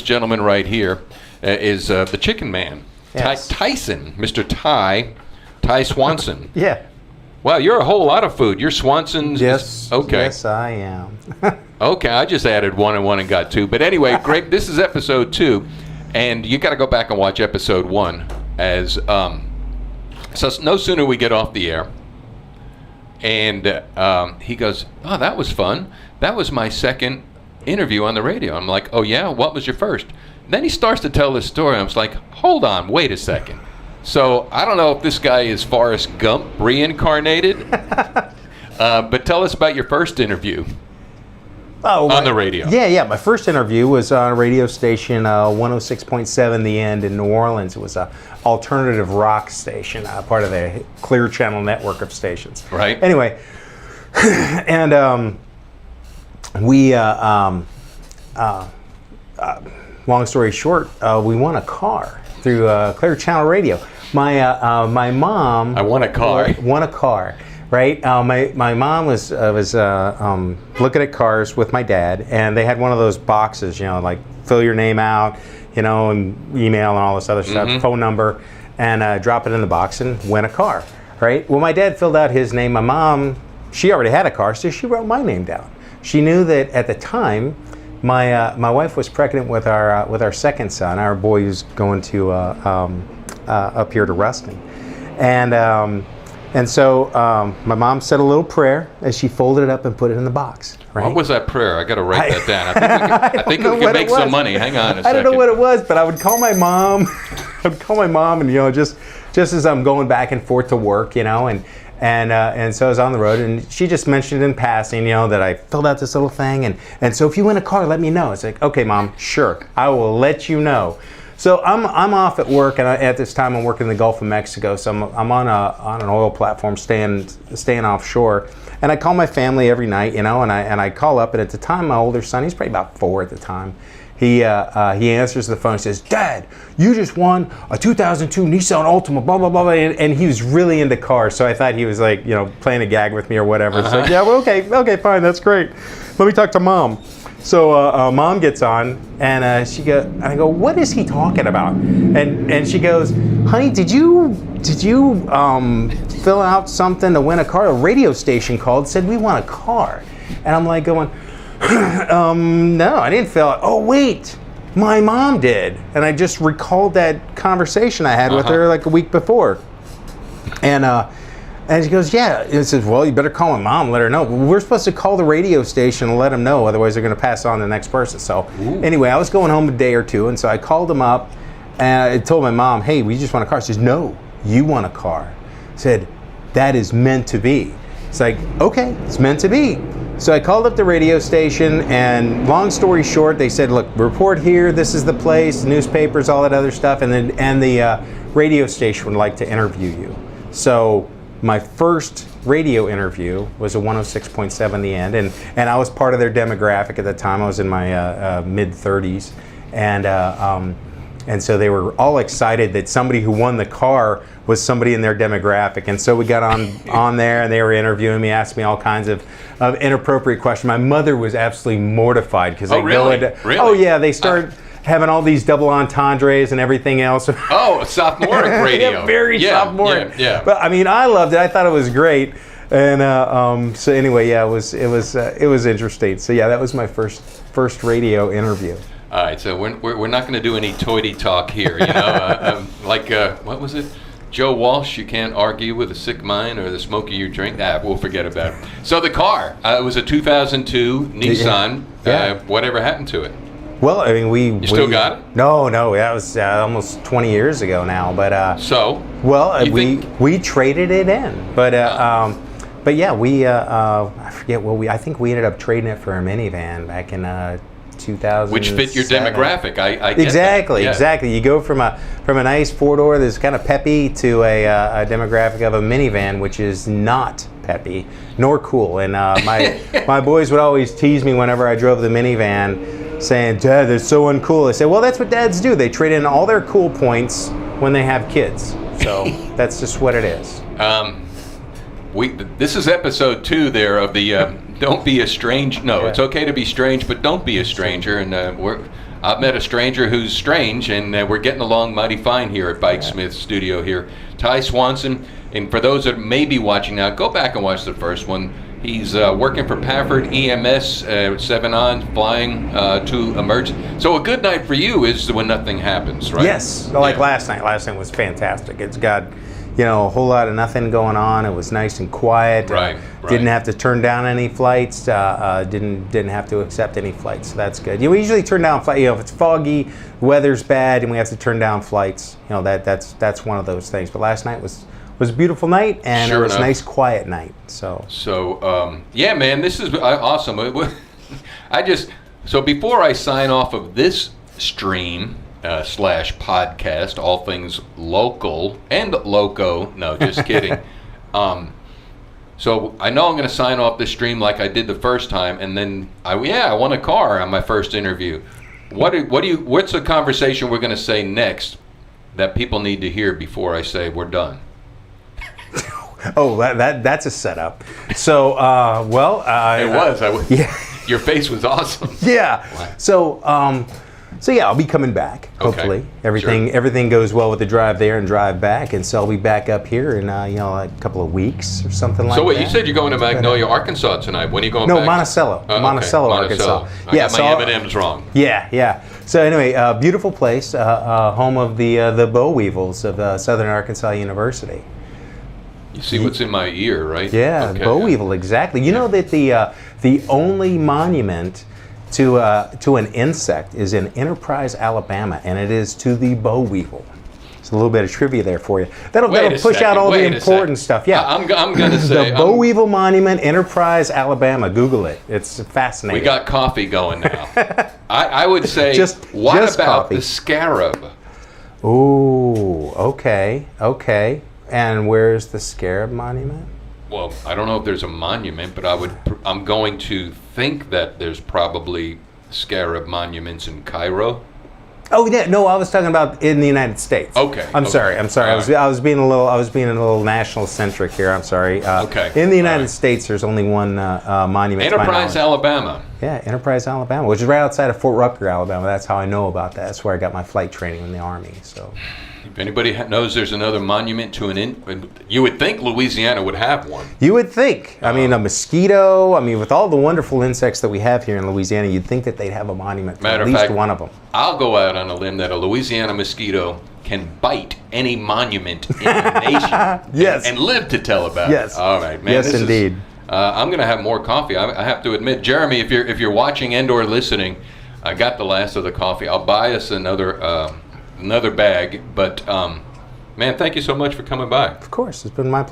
gentleman right here is the Chicken Man, Yes. Tyson, Mr. Ty Swanson. Yeah. Wow, you're a whole lot of food. You're Swanson's. Yes. Okay. Yes, I am. Okay, I just added one and one and got two. But anyway, great. This is episode 2, and you got to go back and watch episode 1. As so, no sooner we get off the air, and he goes, "Oh, that was fun. That was my second interview on the radio." I'm like, "Oh yeah, what was your first?" Then he starts to tell this story. I was like, "Hold on, wait a second." So I don't know if this guy is Forrest Gump reincarnated, but tell us about your first interview on the radio. Yeah. My first interview was on a radio station, 106.7 The End in New Orleans. It was a alternative rock station, part of the Clear Channel network of stations. Right. Anyway, and long story short, we won a car through Clear Channel Radio. My mom. I won a car. Won a car. Right, my mom was looking at cars with my dad, and they had one of those boxes, like fill your name out, and email and all this other stuff, phone number, and drop it in the box and win a car. Right. Well, my dad filled out his name. My mom, she already had a car, so she wrote my name down. She knew that at the time, my wife was pregnant with our second son. Our boy who's going to up here to Ruston, and so my mom said a little prayer as she folded it up and put it in the box. Right? What was that prayer? I got to write that down. I think we can make some money. Hang on a second. I don't know what it was, but I would call my mom. I'd call my mom, and just as I'm going back and forth to work, and so I was on the road, and she just mentioned in passing, that I filled out this little thing, and so if you win a car, let me know. It's like, okay, Mom, sure, I will let you know. So I'm off at work, and at this time I'm working in the Gulf of Mexico. So I'm on an oil platform, staying offshore, and I call my family every night, and I call up, and at the time my older son, he's probably about 4 at the time. He answers the phone and says, "Dad, you just won a 2002 Nissan Altima, blah, blah, blah," and he was really into cars, so I thought he was like, playing a gag with me or whatever. So yeah, well, okay, fine, that's great. Let me talk to Mom. So Mom gets on, and I go, "What is he talking about?" And she goes, "Honey, did you fill out something to win a car? A radio station called, said we won a car." And I'm like going, "No, I didn't fill it." "Oh, wait, my mom did." And I just recalled that conversation I had with her like a week before. And she goes, "Yeah." And says, "Well, you better call my mom, let her know." Well, we're supposed to call the radio station and let them know, otherwise they're going to pass on to the next person. So anyway, I was going home a day or two, and so I called them up, and I told my mom, "Hey, we just won a car." She says, "No, you won a car." I said, "That is meant to be." It's like, okay, it's meant to be. So I called up the radio station, and long story short, they said, "Look, report here. This is the place, newspapers, all that other stuff, and the radio station would like to interview you." So my first radio interview was a 106.7 The End, and I was part of their demographic at the time. I was in my mid-30s, and so they were all excited that somebody who won the car was somebody in their demographic. And so we got on there, and they were interviewing me, asked me all kinds of inappropriate questions. My mother was absolutely mortified because Really? Oh yeah, they started having all these double entendres and everything else. Oh, sophomoric radio. Yeah, very sophomoric. Yeah. But I mean, I loved it. I thought it was great. And so anyway, yeah, it was interesting. So yeah, that was my first radio interview. All right, so we're not going to do any toity talk here. What was it? Joe Walsh, you can't argue with a sick mind or the smoke of your drink. We'll forget about it. So the car, it was a 2002 Nissan. Yeah. Whatever happened to it? Well, I mean, we still got it? No, that was almost 20 years ago now. But we traded it in. But yeah, I forget what I think we ended up trading it for a minivan back in 2000. Which fit your demographic. I get exactly. that. Yeah. You go from a nice 4-door that's kind of peppy to a demographic of a minivan, which is not peppy nor cool. And my boys would always tease me whenever I drove the minivan, saying, "Dad, they're so uncool." I say, "Well, that's what dads do. They trade in all their cool points when they have kids." So that's just what it is. This is episode 2 there of the Don't Be a Strange. No, it's okay to be strange, but don't be a stranger. And I've met a stranger who's strange, and we're getting along mighty fine here at Bike Smith Studio here. Ty Swanson, and for those that may be watching now, go back and watch the first one. He's working for Pafford EMS, 7 on, flying to emergency. So a good night for you is when nothing happens, right? Yes, like last night. Last night was fantastic. It's got, a whole lot of nothing going on. It was nice and quiet. Right. Didn't have to turn down any flights. Didn't have to accept any flights. So that's good. We usually turn down flights. If it's foggy, weather's bad, and we have to turn down flights. That's one of those things. But last night was a beautiful night, and Sure it was enough. a nice quiet night. So yeah, man, this is awesome. So before I sign off of this stream / podcast, all things local and loco. No, just kidding. So I know I'm going to sign off this stream like I did the first time, and then I won a car on my first interview. What's the conversation we're going to say next that people need to hear before I say we're done? Oh, that's a setup. So, it was. Yeah. Your face was awesome. Yeah. So, I'll be coming back. Hopefully, Okay. everything goes well with the drive there and drive back, and so I'll be back up here in a couple of weeks or something like that. So wait, you said you're going to Magnolia, Arkansas tonight. When are you going back? No, Monticello. Okay. Monticello, Arkansas. I got my M&Ms wrong. Yeah. So anyway, beautiful place, home of the boll weevils of Southern Arkansas University. You see what's in my ear, right? Yeah, Okay. boll weevil, exactly. You know that the only monument to an insect is in Enterprise, Alabama, and it is to the boll weevil. It's a little bit of trivia there for you. That'll push out all the important stuff. Yeah, I'm going to say the boll weevil monument, Enterprise, Alabama. Google it. It's fascinating. we got coffee going now. I would say, what just about coffee. the scarab? Ooh, okay. And where's the scarab monument? Well, I don't know if there's a monument, but I'm going to think that there's probably scarab monuments in Cairo. Oh yeah, no, I was talking about in the United States. Okay. I'm sorry. All I was being a little national centric here. I'm sorry. Okay. In the United All right. States, there's only one monument. to my Enterprise, knowledge. Alabama. Yeah, Enterprise, Alabama, which is right outside of Fort Rucker, Alabama. That's how I know about that. That's where I got my flight training in the Army. So. If anybody knows there's another monument to you would think Louisiana would have one. You would think. I mean, a mosquito. I mean, with all the wonderful insects that we have here in Louisiana, you'd think that they'd have a monument to at least one of them. I'll go out on a limb that a Louisiana mosquito can bite any monument in the nation. Yes. And live to tell about Yes. it. All right, man. Yes, indeed. I'm going to have more coffee. I have to admit, Jeremy, if you're watching and/or listening, I got the last of the coffee. I'll buy us another bag. But man, thank you so much for coming by. Of course, it's been my pleasure.